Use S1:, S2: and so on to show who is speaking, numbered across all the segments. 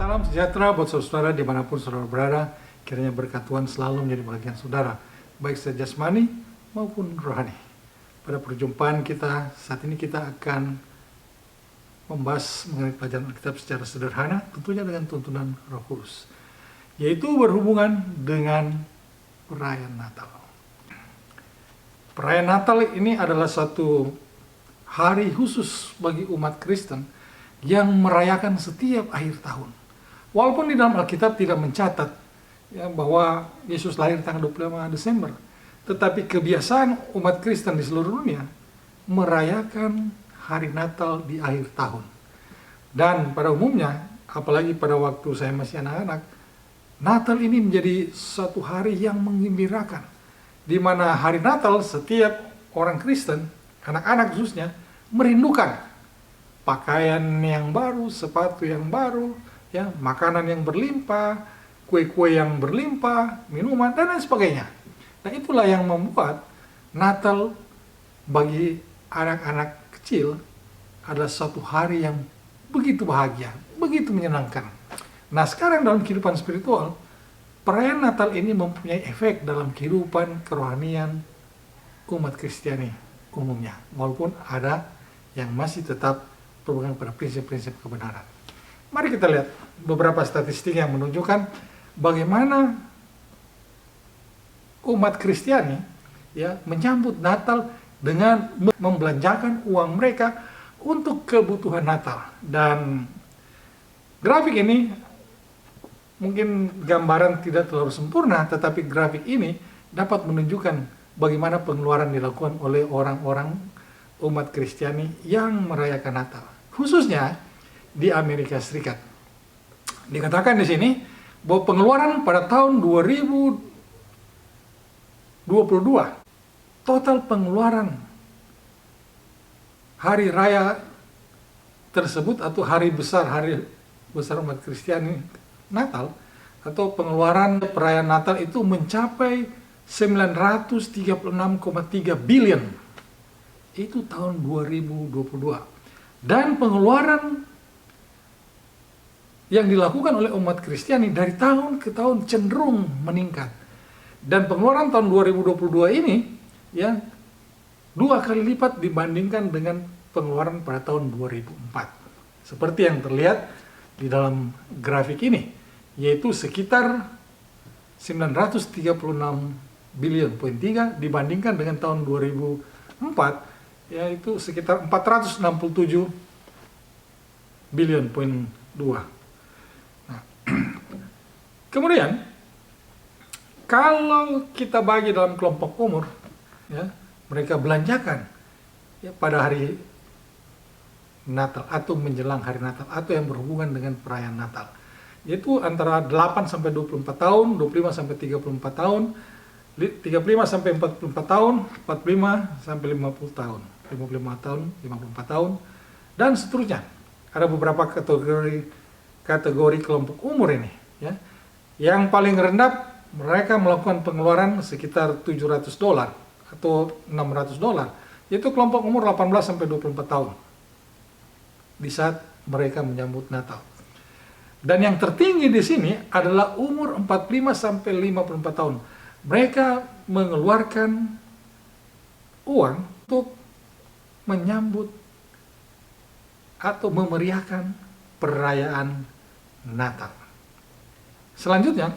S1: Salam sejahtera buat saudara dimanapun saudara berada. Kiranya berkat Tuhan selalu menjadi bagian saudara, baik secara jasmani maupun rohani. Pada perjumpaan kita saat ini kita akan membahas mengenai pelajaran Alkitab secara sederhana, tentunya dengan tuntunan Roh Kudus, yaitu berhubungan dengan perayaan Natal. Perayaan Natal ini adalah satu hari khusus bagi umat Kristen yang merayakan setiap akhir tahun. Walaupun di dalam Alkitab tidak mencatat ya, bahwa Yesus lahir tanggal 25 Desember, tetapi kebiasaan umat Kristen di seluruh dunia merayakan hari Natal di akhir tahun. Dan pada umumnya, apalagi pada waktu saya masih anak-anak, Natal ini menjadi satu hari yang menggembirakan, di mana hari Natal setiap orang Kristen, anak-anak khususnya, merindukan pakaian yang baru, sepatu yang baru, ya, makanan yang berlimpah, kue-kue yang berlimpah, minuman, dan lain sebagainya. Nah, itulah yang membuat Natal bagi anak-anak kecil adalah suatu hari yang begitu bahagia, begitu menyenangkan. Nah, sekarang dalam kehidupan spiritual, perayaan Natal ini mempunyai efek dalam kehidupan kerohanian umat Kristiani umumnya, walaupun ada yang masih tetap berpegang pada prinsip-prinsip kebenaran. Mari kita lihat beberapa statistik yang menunjukkan bagaimana umat Kristiani ya menyambut Natal dengan membelanjakan uang mereka untuk kebutuhan Natal. Dan grafik ini mungkin gambaran tidak terlalu sempurna, tetapi grafik ini dapat menunjukkan bagaimana pengeluaran dilakukan oleh orang-orang umat Kristiani yang merayakan Natal, khususnya di Amerika Serikat. Dikatakan di sini bahwa pengeluaran pada tahun 2022, total pengeluaran hari raya tersebut atau hari besar umat Kristiani Natal atau pengeluaran perayaan Natal itu mencapai 936,3 billion. Itu tahun 2022. Dan pengeluaran yang dilakukan oleh umat Kristiani dari tahun ke tahun cenderung meningkat. Dan pengeluaran tahun 2022 ini ya 2 kali lipat dibandingkan dengan pengeluaran pada tahun 2004. Seperti yang terlihat di dalam grafik ini, yaitu sekitar 936 billion poin 3 dibandingkan dengan tahun 2004, yaitu sekitar 467 billion poin 2. Kemudian, kalau kita bagi dalam kelompok umur, ya, mereka belanjakan ya, pada hari Natal atau menjelang hari Natal atau yang berhubungan dengan perayaan Natal, yaitu antara 8 sampai 24 tahun, 25 sampai 34 tahun, 35 sampai 44 tahun, 45 sampai 50 tahun, 55 tahun, 54 tahun, dan seterusnya. Ada beberapa kategori kelompok umur ini, ya. Yang paling rendah mereka melakukan pengeluaran sekitar $700 atau $600, yaitu kelompok umur 18 sampai 24 tahun di saat mereka menyambut Natal. Dan yang tertinggi di sini adalah umur 45 sampai 54 tahun. Mereka mengeluarkan uang untuk menyambut atau memeriahkan perayaan Natal. Selanjutnya,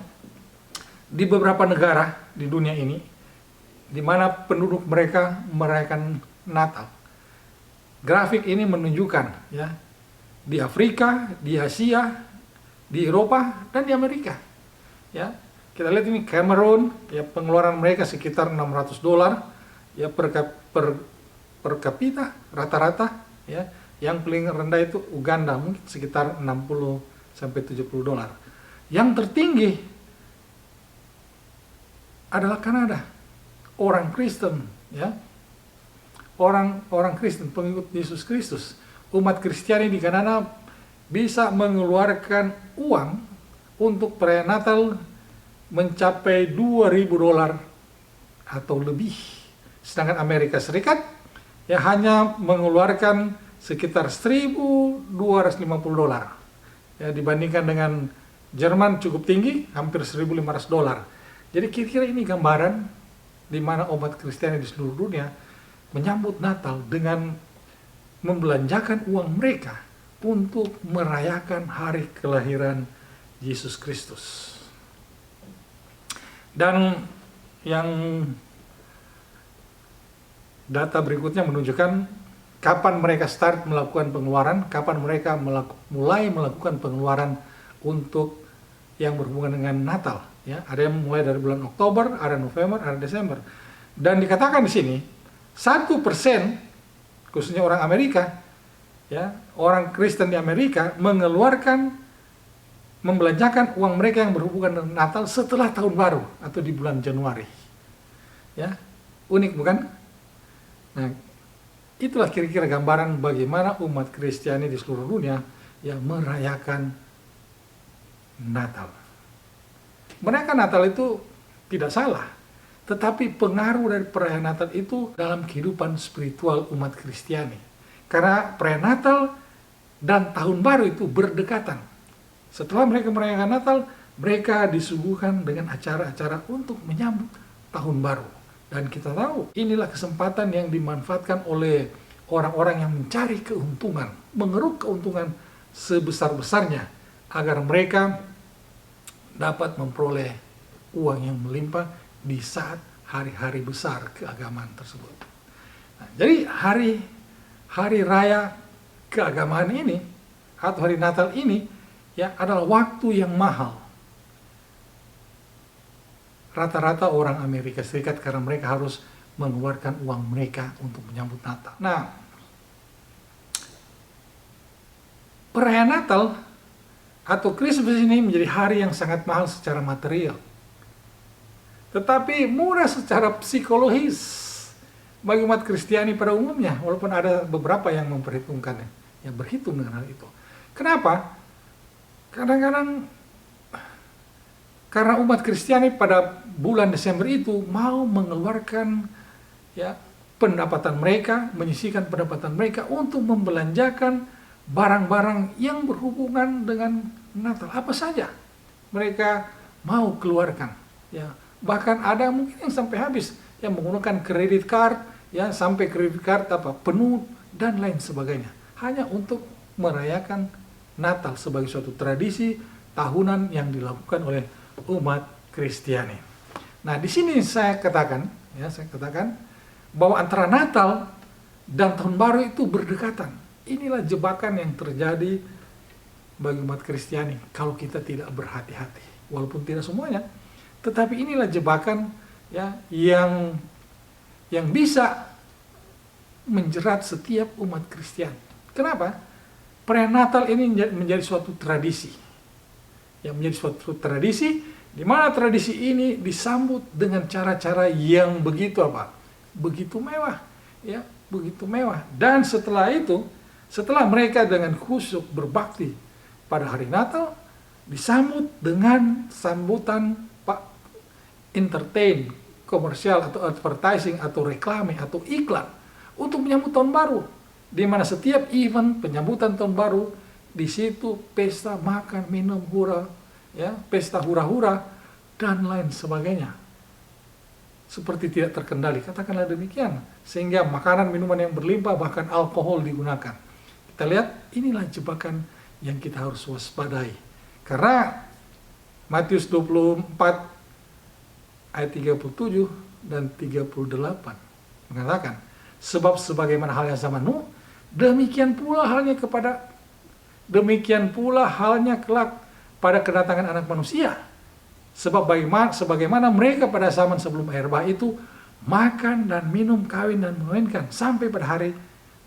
S1: di beberapa negara di dunia ini, di mana penduduk mereka merayakan Natal, grafik ini menunjukkan ya di Afrika, di Asia, di Eropa, dan di Amerika. Ya, kita lihat ini Cameroon, ya pengeluaran mereka sekitar $600 ya per kapita rata-rata, ya. Yang paling rendah itu Uganda, mungkin sekitar $60 sampai $70. Yang tertinggi adalah Kanada, orang Kristen, ya, orang Kristen pengikut Yesus Kristus. Umat Kristiani di Kanada bisa mengeluarkan uang untuk perayaan Natal mencapai $2.000 atau lebih. Sedangkan Amerika Serikat ya hanya mengeluarkan sekitar $1.250. ya, dibandingkan dengan Jerman cukup tinggi, hampir $1.500. Jadi kira-kira ini gambaran di mana umat Kristiani di seluruh dunia menyambut Natal dengan membelanjakan uang mereka untuk merayakan hari kelahiran Yesus Kristus. Dan yang data berikutnya menunjukkan kapan mereka start melakukan pengeluaran, kapan mereka mulai melakukan pengeluaran untuk yang berhubungan dengan Natal. Ya, ada yang mulai dari bulan Oktober, ada November, ada Desember. Dan dikatakan di sini 1%, khususnya orang Amerika, ya, orang Kristen di Amerika membelanjakan uang mereka yang berhubungan dengan Natal setelah tahun baru atau di bulan Januari. Ya, unik bukan? Nah, itulah kira-kira gambaran bagaimana umat Kristiani di seluruh dunia yang merayakan Natal. Merayakan Natal itu tidak salah, tetapi pengaruh dari perayaan Natal itu dalam kehidupan spiritual umat Kristiani. Karena perayaan Natal dan Tahun Baru itu berdekatan. Setelah mereka merayakan Natal, mereka disuguhkan dengan acara-acara untuk menyambut Tahun Baru. Dan kita tahu, inilah kesempatan yang dimanfaatkan oleh orang-orang yang mencari keuntungan, mengeruk keuntungan sebesar-besarnya, agar mereka dapat memperoleh uang yang melimpah di saat hari-hari besar keagamaan tersebut. Nah, jadi hari raya keagamaan ini atau hari Natal ini ya adalah waktu yang mahal. Rata-rata orang Amerika Serikat karena mereka harus mengeluarkan uang mereka untuk menyambut Natal. Nah, perayaan Natal atau Christmas ini menjadi hari yang sangat mahal secara material, tetapi murah secara psikologis bagi umat Kristiani pada umumnya, walaupun ada beberapa yang memperhitungkannya, yang berhitung dengan hal itu. Kenapa? Kadang-kadang karena umat Kristiani pada bulan Desember itu mau mengeluarkan ya pendapatan mereka, menyisihkan pendapatan mereka untuk membelanjakan barang-barang yang berhubungan dengan Natal, apa saja mereka mau keluarkan. Ya, bahkan ada mungkin yang sampai habis, yang menggunakan kredit card, ya sampai kredit card penuh dan lain sebagainya, hanya untuk merayakan Natal sebagai suatu tradisi tahunan yang dilakukan oleh umat Kristiani. Nah, di sini saya katakan bahwa antara Natal dan Tahun Baru itu berdekatan. Inilah jebakan yang terjadi bagi umat Kristiani kalau kita tidak berhati-hati. Walaupun tidak semuanya, tetapi inilah jebakan ya yang bisa menjerat setiap umat Kristiani. Kenapa? Perayaan Natal ini menjadi suatu tradisi. Yang menjadi suatu tradisi di mana tradisi ini disambut dengan cara-cara yang begitu begitu mewah, ya, begitu mewah. Dan setelah mereka dengan khusyuk berbakti pada hari Natal, disambut dengan sambutan entertain, komersial atau advertising atau reklame atau iklan untuk menyambut tahun baru, di mana setiap event penyambutan tahun baru di situ pesta makan minum hura, ya, pesta hura-hura dan lain sebagainya. Seperti tidak terkendali, katakanlah demikian, sehingga makanan minuman yang berlimpah bahkan alkohol digunakan. Kita lihat, inilah jebakan yang kita harus waspadai. Karena Matius 24 ayat 37 dan 38 mengatakan, sebab sebagaimana halnya zaman Nuh, demikian pula halnya kelak pada kedatangan Anak Manusia. Sebab sebagaimana mereka pada zaman sebelum air bah itu makan dan minum, kawin dan mengawinkan sampai pada hari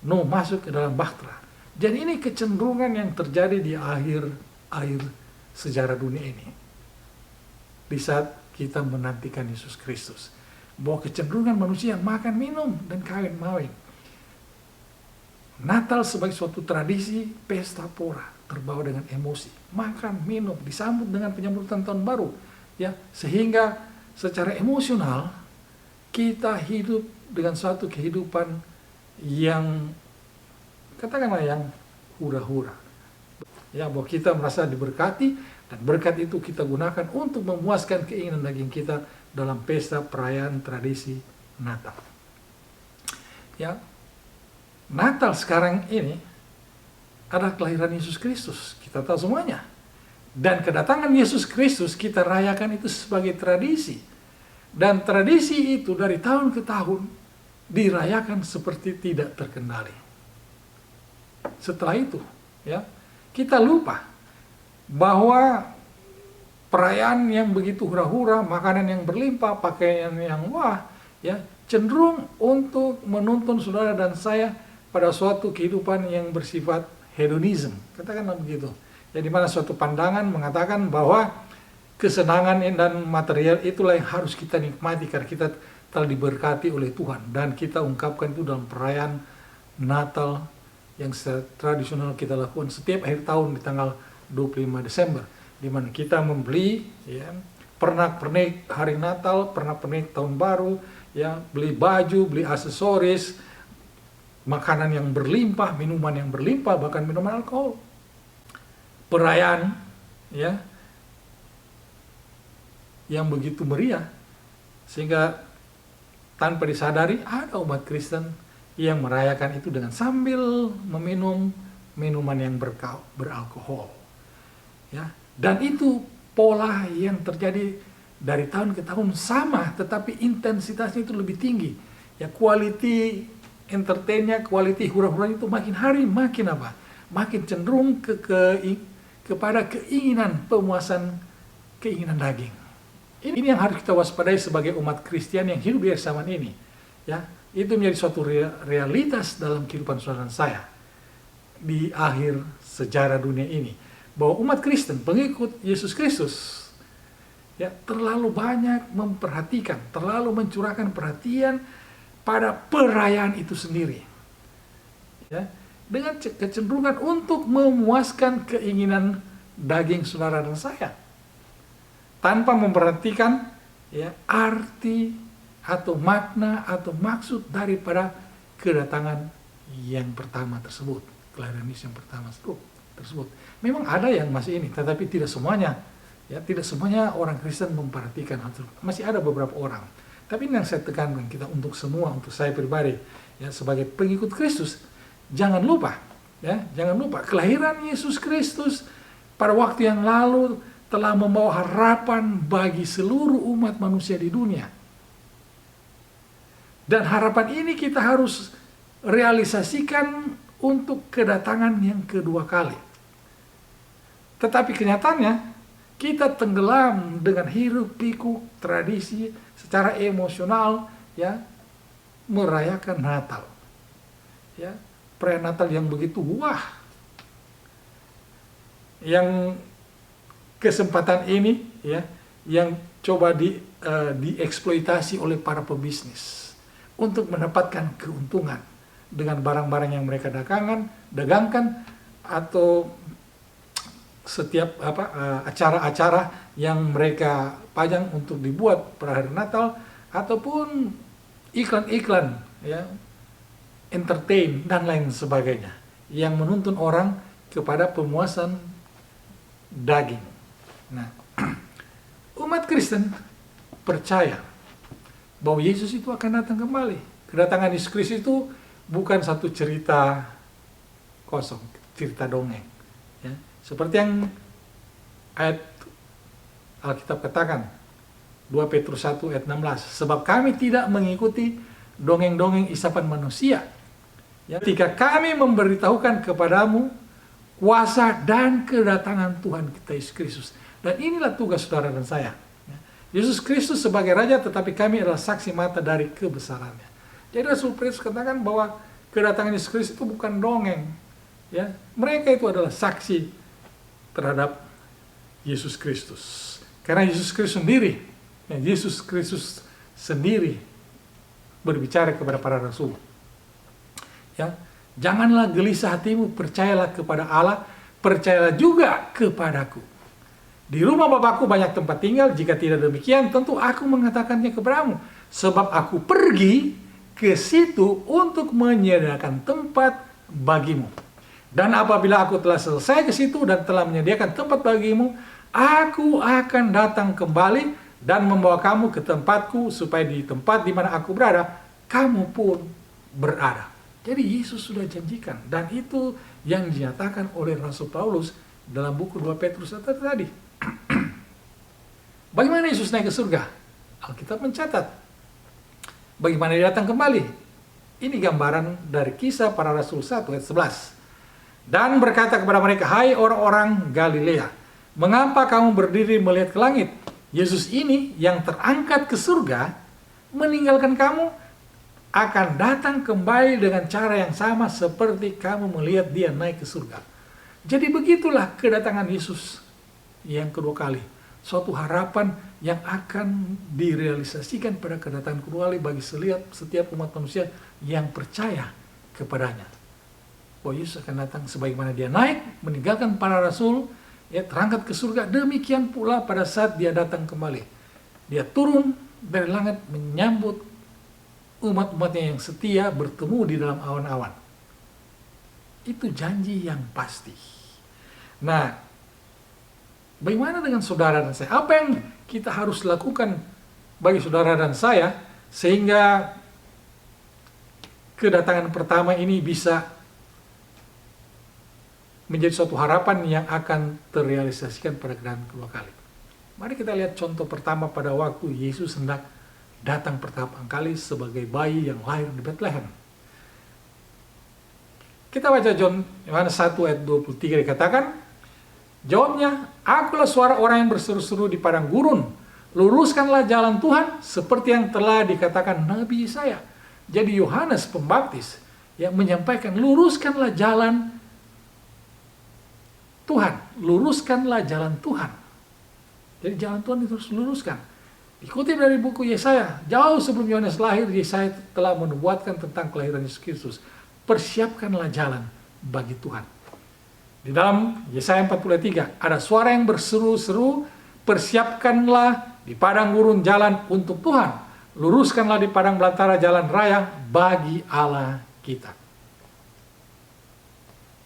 S1: Nuh masuk ke dalam bahtera. Dan ini kecenderungan yang terjadi di akhir sejarah dunia ini. Di saat kita menantikan Yesus Kristus. Bahwa kecenderungan manusia makan, minum, dan kawin-mawin. Natal sebagai suatu tradisi, pesta pora, terbawa dengan emosi. Makan, minum, disambut dengan penyambutan tahun baru. Ya, sehingga secara emosional, kita hidup dengan suatu kehidupan yang katakanlah yang hura-hura. Ya, bahwa kita merasa diberkati dan berkat itu kita gunakan untuk memuaskan keinginan daging kita dalam pesta perayaan tradisi Natal. Ya, Natal sekarang ini adalah kelahiran Yesus Kristus. Kita tahu semuanya. Dan kedatangan Yesus Kristus kita rayakan itu sebagai tradisi. Dan tradisi itu dari tahun ke tahun dirayakan seperti tidak terkendali. Setelah itu, ya, kita lupa bahwa perayaan yang begitu hura-hura, makanan yang berlimpah, pakaian yang wah, ya, cenderung untuk menuntun saudara dan saya pada suatu kehidupan yang bersifat hedonism, katakanlah begitu. Ya, di mana suatu pandangan mengatakan bahwa kesenangan dan material itulah yang harus kita nikmati karena kita telah diberkati oleh Tuhan, dan kita ungkapkan itu dalam perayaan Natal yang tradisional kita lakukan setiap akhir tahun di tanggal 25 Desember, di mana kita membeli, ya, pernak-pernik hari Natal, pernak-pernik tahun baru, ya, beli baju, beli aksesoris, makanan yang berlimpah, minuman yang berlimpah, bahkan minuman alkohol. Perayaan, ya, yang begitu meriah sehingga tanpa disadari ada umat Kristen yang merayakan itu dengan sambil meminum minuman yang beralkohol. Ya, dan itu pola yang terjadi dari tahun ke tahun sama, tetapi intensitasnya itu lebih tinggi. Ya, quality entertainnya, quality hura-huranya itu makin hari makin apa? Makin cenderung kepada keinginan pemuasan keinginan daging. Ini yang harus kita waspadai sebagai umat Kristen yang hidup di zaman ini. Ya, itu menjadi suatu realitas dalam kehidupan saudara dan saya di akhir sejarah dunia ini, bahwa umat Kristen, pengikut Yesus Kristus, ya, terlalu banyak memperhatikan, terlalu mencurahkan perhatian pada perayaan itu sendiri, ya, dengan kecenderungan untuk memuaskan keinginan daging saudara dan saya, tanpa memperhatikan, ya, arti atau makna atau maksud daripada kedatangan yang pertama tersebut, kelahiran Yesus yang pertama tersebut. Memang ada yang masih ini, tetapi tidak semuanya, ya, tidak semuanya orang Kristen memperhatikan hal tersebut. Masih ada beberapa orang. Tapi ini yang saya tekankan kita untuk semua, untuk saya pribadi, ya, sebagai pengikut Kristus, jangan lupa, ya, jangan lupa kelahiran Yesus Kristus pada waktu yang lalu telah membawa harapan bagi seluruh umat manusia di dunia. Dan harapan ini kita harus realisasikan untuk kedatangan yang kedua kali. Tetapi kenyataannya kita tenggelam dengan hiruk-pikuk tradisi secara emosional, ya, merayakan Natal. Ya, perayaan Natal yang begitu wah. Yang kesempatan ini, ya, yang coba dieksploitasi oleh para pebisnis untuk mendapatkan keuntungan dengan barang-barang yang mereka dagangkan atau setiap acara-acara yang mereka pajang untuk dibuat pada hari Natal, ataupun iklan-iklan, ya, entertain dan lain sebagainya yang menuntun orang kepada pemuasan daging. Nah, umat Kristen percaya bahwa Yesus itu akan datang kembali. Kedatangan Yesus Kristus itu bukan satu cerita kosong, cerita dongeng. Ya, seperti yang ayat Alkitab katakan, 2 Petrus 1 ayat 16, sebab kami tidak mengikuti dongeng-dongeng isapan manusia. Ya, ketika kami memberitahukan kepadamu kuasa dan kedatangan Tuhan kita Yesus Kristus. Dan inilah tugas saudara dan saya. Yesus Kristus sebagai Raja, tetapi kami adalah saksi mata dari kebesarannya. Jadi Rasul Petrus katakan bahwa kedatangan Yesus Kristus itu bukan dongeng. Ya, mereka itu adalah saksi terhadap Yesus Kristus. Karena Yesus Kristus sendiri, ya, Yesus Kristus sendiri berbicara kepada para rasul. Ya, janganlah gelisah hatimu, percayalah kepada Allah, percayalah juga kepadaku. Di rumah Bapakku banyak tempat tinggal, jika tidak demikian tentu aku mengatakannya kepadamu. Sebab aku pergi ke situ untuk menyediakan tempat bagimu. Dan apabila aku telah selesai ke situ dan telah menyediakan tempat bagimu, aku akan datang kembali dan membawa kamu ke tempatku, supaya di tempat di mana aku berada, kamu pun berada. Jadi Yesus sudah janjikan, dan itu yang dinyatakan oleh Rasul Paulus dalam buku 2 Petrus tadi. Bagaimana Yesus naik ke surga? Alkitab mencatat. Bagaimana dia datang kembali? Ini gambaran dari Kisah Para Rasul 1 ayat 11. Dan berkata kepada mereka, hai orang-orang Galilea, mengapa kamu berdiri melihat ke langit? Yesus ini yang terangkat ke surga, meninggalkan kamu, akan datang kembali dengan cara yang sama seperti kamu melihat dia naik ke surga. Jadi begitulah kedatangan Yesus yang kedua kali. Suatu harapan yang akan direalisasikan pada kedatangan kedua kali bagi setiap umat manusia yang percaya kepadanya. Bahwa Yesus akan datang sebagaimana dia naik, meninggalkan para rasul, ya, terangkat ke surga. Demikian pula pada saat dia datang kembali, dia turun dari langit menyambut umat-umatnya yang setia bertemu di dalam awan-awan. Itu janji yang pasti. Nah, bagaimana dengan saudara dan saya? Apa yang kita harus lakukan bagi saudara dan saya sehingga kedatangan pertama ini bisa menjadi suatu harapan yang akan terrealisasikan pada kedatangan kedua kali? Mari kita lihat contoh pertama pada waktu Yesus hendak datang pertama kali sebagai bayi yang lahir di Bethlehem. Kita baca Yohanes 1 ayat 23 dikatakan, jawabnya, akulah suara orang yang berseru-seru di padang gurun, luruskanlah jalan Tuhan seperti yang telah dikatakan Nabi Yesaya. Jadi Yohanes Pembaptis yang menyampaikan, luruskanlah jalan Tuhan, luruskanlah jalan Tuhan. Jadi jalan Tuhan itu harus luruskan. Dikutip dari buku Yesaya, jauh sebelum Yohanes lahir, Yesaya telah menubuatkan tentang kelahiran Yesus Kristus. Persiapkanlah jalan bagi Tuhan. Di dalam Yesaya 43 ada suara yang berseru-seru, persiapkanlah di padang gurun jalan untuk Tuhan, luruskanlah di padang belantara jalan raya bagi Allah kita.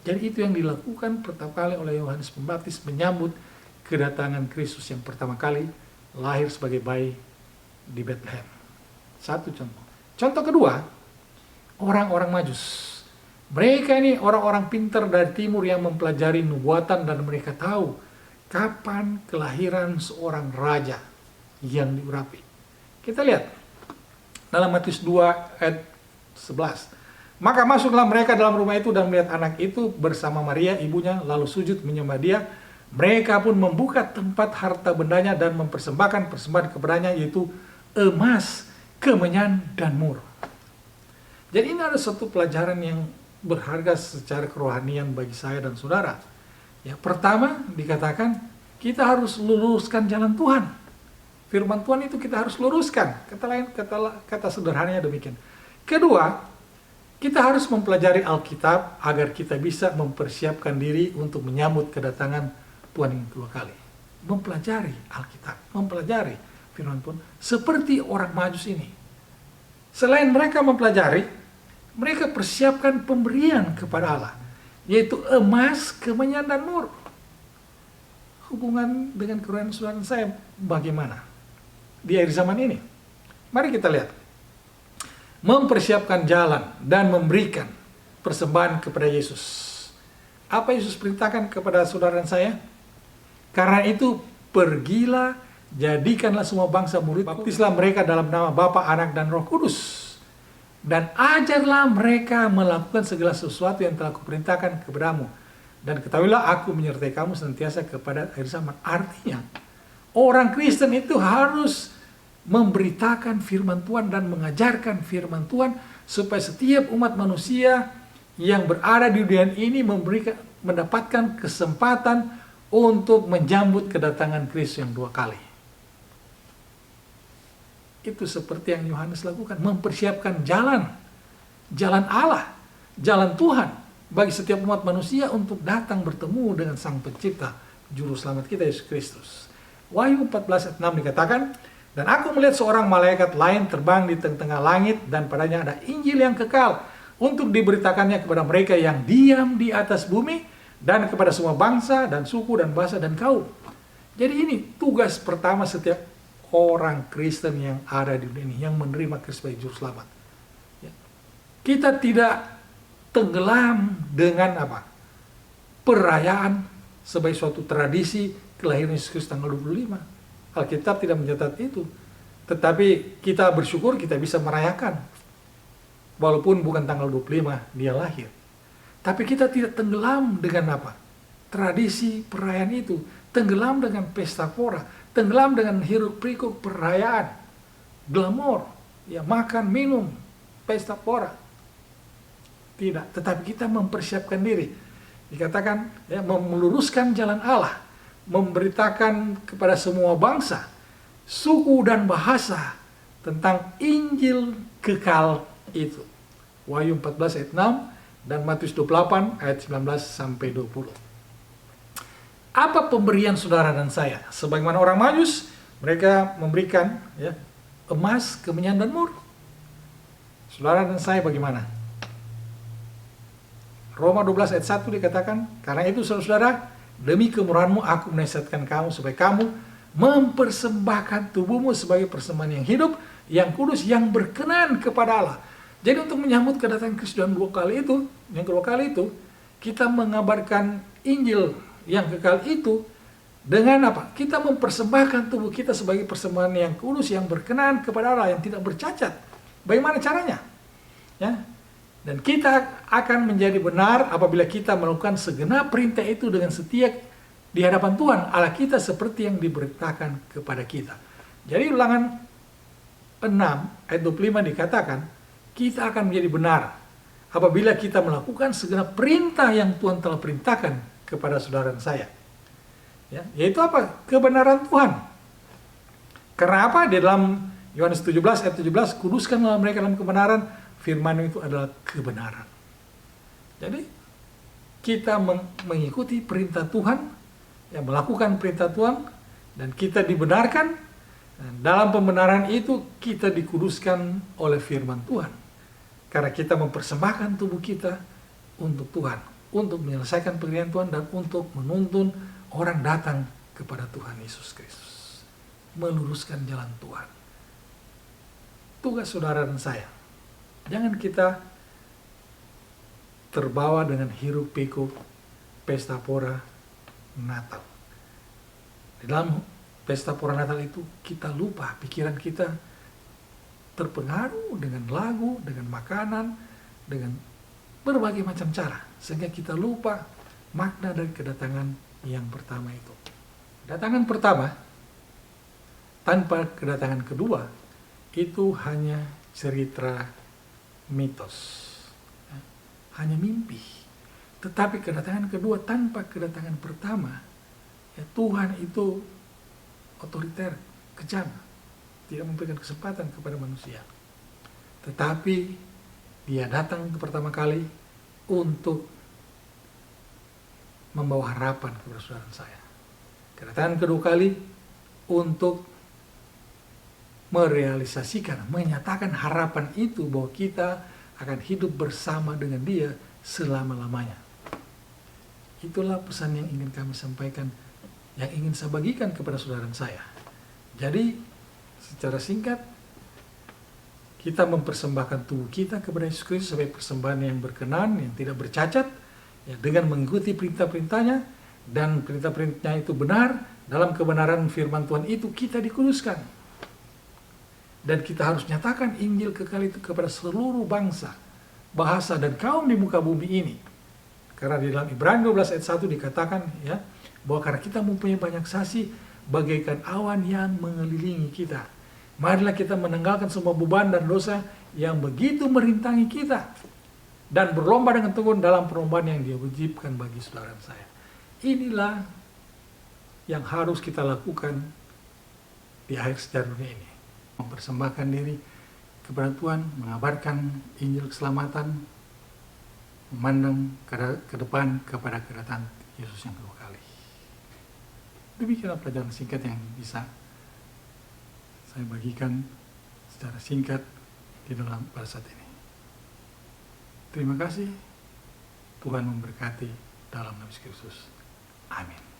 S1: Jadi itu yang dilakukan pertama kali oleh Yohanes Pembaptis menyambut kedatangan Kristus yang pertama kali lahir sebagai bayi di Bethlehem. Satu contoh. Contoh kedua, orang-orang Majus. Mereka ini orang-orang pintar dari timur yang mempelajari nubuatan dan mereka tahu kapan kelahiran seorang raja yang diurapi. Kita lihat dalam Matius 2 ayat 11. Maka masuklah mereka dalam rumah itu dan melihat anak itu bersama Maria ibunya, lalu sujud menyembah dia. Mereka pun membuka tempat harta bendanya dan mempersembahkan persembahan kepadanya, yaitu emas, kemenyan, dan mur. Jadi ini ada satu pelajaran yang berharga secara kerohanian bagi saya dan saudara. Ya, pertama dikatakan kita harus luruskan jalan Tuhan. Firman Tuhan itu kita harus luruskan. Kata sederhananya demikian. Kedua, kita harus mempelajari Alkitab agar kita bisa mempersiapkan diri untuk menyambut kedatangan Tuhan yang kedua kali. Mempelajari Alkitab, mempelajari firman Tuhan seperti orang Majus ini. Selain mereka mempelajari, mereka persiapkan pemberian kepada Allah, yaitu emas, kemenyan, dan mur. Hubungan dengan kerohanian saudara saya bagaimana di akhir zaman ini? Mari kita lihat. Mempersiapkan jalan dan memberikan persembahan kepada Yesus. Apa Yesus perintahkan kepada saudara dan saya? Karena itu, pergilah, jadikanlah semua bangsa murid, baptislah mereka dalam nama Bapa, Anak, dan Roh Kudus. Dan ajarlah mereka melakukan segala sesuatu yang telah kuperintahkan kepadamu. Dan ketahuilah aku menyertai kamu senantiasa kepada akhir zaman. Artinya, orang Kristen itu harus memberitakan firman Tuhan dan mengajarkan firman Tuhan supaya setiap umat manusia yang berada di dunia ini mendapatkan kesempatan untuk menjambut kedatangan Kristus yang dua kali. Itu seperti yang Yohanes lakukan, mempersiapkan jalan Allah, jalan Tuhan bagi setiap umat manusia untuk datang bertemu dengan Sang Pencipta, Juru Selamat kita Yesus Kristus. Wahyu 14 ayat 6 dikatakan, dan aku melihat seorang malaikat lain terbang di tengah-tengah langit dan padanya ada Injil yang kekal untuk diberitakannya kepada mereka yang diam di atas bumi, dan kepada semua bangsa dan suku dan bahasa dan kaum. Jadi ini tugas pertama setiap orang Kristen yang ada di dunia ini, yang menerima Kristus sebagai juru selamat. Ya. Kita tidak tenggelam dengan apa? Perayaan sebagai suatu tradisi kelahiran Yesus Kristus tanggal 25. Alkitab tidak mencatat itu. Tetapi kita bersyukur kita bisa merayakan. Walaupun bukan tanggal 25 dia lahir. Tapi kita tidak tenggelam dengan apa? Tradisi perayaan itu. Tenggelam dengan pesta pora. Tenggelam dengan hiruk pikuk perayaan. Glamor. Ya, makan, minum. Pesta pora. Tidak. Tetapi kita mempersiapkan diri. Dikatakan ya, meluruskan jalan Allah. Memberitakan kepada semua bangsa, suku dan bahasa tentang Injil kekal itu. Wahyu 14 ayat 6 dan Matius 28 ayat 19 sampai 20. Apa pemberian saudara dan saya? Sebagaimana orang Majus, mereka memberikan ya, emas, kemenyan dan mur. Saudara dan saya bagaimana? Roma 12 ayat 1 dikatakan, karena itu saudara-saudara, demi kemurahanmu aku menasihatkan kamu supaya kamu mempersembahkan tubuhmu sebagai persembahan yang hidup, yang kudus, yang berkenan kepada Allah. Jadi untuk menyambut kedatangan Kristus yang kedua kali itu, kita mengabarkan Injil yang kekal itu dengan apa? Kita mempersembahkan tubuh kita sebagai persembahan yang kudus, yang berkenan kepada Allah, yang tidak bercacat. Bagaimana caranya? Ya. Dan kita akan menjadi benar apabila kita melakukan segenap perintah itu dengan setia di hadapan Tuhan Allah kita seperti yang diberitakan kepada kita. Jadi Ulangan 6 ayat 25 dikatakan, kita akan menjadi benar apabila kita melakukan segenap perintah yang Tuhan telah perintahkan kepada saudara dan saya. Ya, yaitu apa? Kebenaran Tuhan. Karena apa? Di dalam Yohanes 17 ayat 17, kuduskanlah mereka dalam kebenaran, firman itu adalah kebenaran. Jadi kita mengikuti perintah Tuhan, yang melakukan perintah Tuhan, dan kita dibenarkan. Dan dalam pembenaran itu kita dikuduskan oleh firman Tuhan. Karena kita mempersembahkan tubuh kita untuk Tuhan, untuk menyelesaikan pekerjaan Tuhan dan untuk menuntun orang datang kepada Tuhan Yesus Kristus. Meluruskan jalan Tuhan. Tugas saudara dan saya. Jangan kita terbawa dengan hiruk pikuk pesta pora Natal. Di dalam pesta pora Natal itu kita lupa, pikiran kita terpengaruh dengan lagu, dengan makanan, dengan berbagai macam cara. Sehingga kita lupa makna dari kedatangan yang pertama itu. Kedatangan pertama tanpa kedatangan kedua itu hanya cerita mitos, hanya mimpi. Tetapi kedatangan kedua tanpa kedatangan pertama, ya Tuhan itu otoriter, kejam, tidak memberikan kesempatan kepada manusia. Tetapi dia datang pertama kali untuk membawa harapan kepada saudara saya. Kedatangan kedua kali untuk merealisasikan, menyatakan harapan itu bahwa kita akan hidup bersama dengan dia selama-lamanya. Itulah pesan yang ingin kami sampaikan, yang ingin saya bagikan kepada saudara saya. Jadi, secara singkat, kita mempersembahkan tubuh kita kepada Yesus Kristus sebagai persembahan yang berkenan, yang tidak bercacat, ya, dengan mengikuti perintah-perintahnya, dan perintah-perintahnya itu benar, dalam kebenaran firman Tuhan itu kita dikuduskan. Dan kita harus nyatakan Injil kekal itu kepada seluruh bangsa, bahasa, dan kaum di muka bumi ini. Karena di dalam Ibrani 12 ayat 1 dikatakan ya, bahwa karena kita mempunyai banyak saksi bagaikan awan yang mengelilingi kita. Marilah kita menanggalkan semua beban dan dosa yang begitu merintangi kita. Dan berlomba dengan tekun dalam perlombaan yang dia wajibkan bagi saudara saya. Inilah yang harus kita lakukan di akhir sejarah dunia ini. Mempersembahkan diri kepada Tuhan, mengabarkan Injil keselamatan, memandang ke depan kepada kedatangan Yesus yang kedua kali. Demikianlah pelajaran singkat yang bisa saya bagikan secara singkat di dalam pada saat ini. Terima kasih. Tuhan memberkati dalam nama Yesus Kristus. Amin.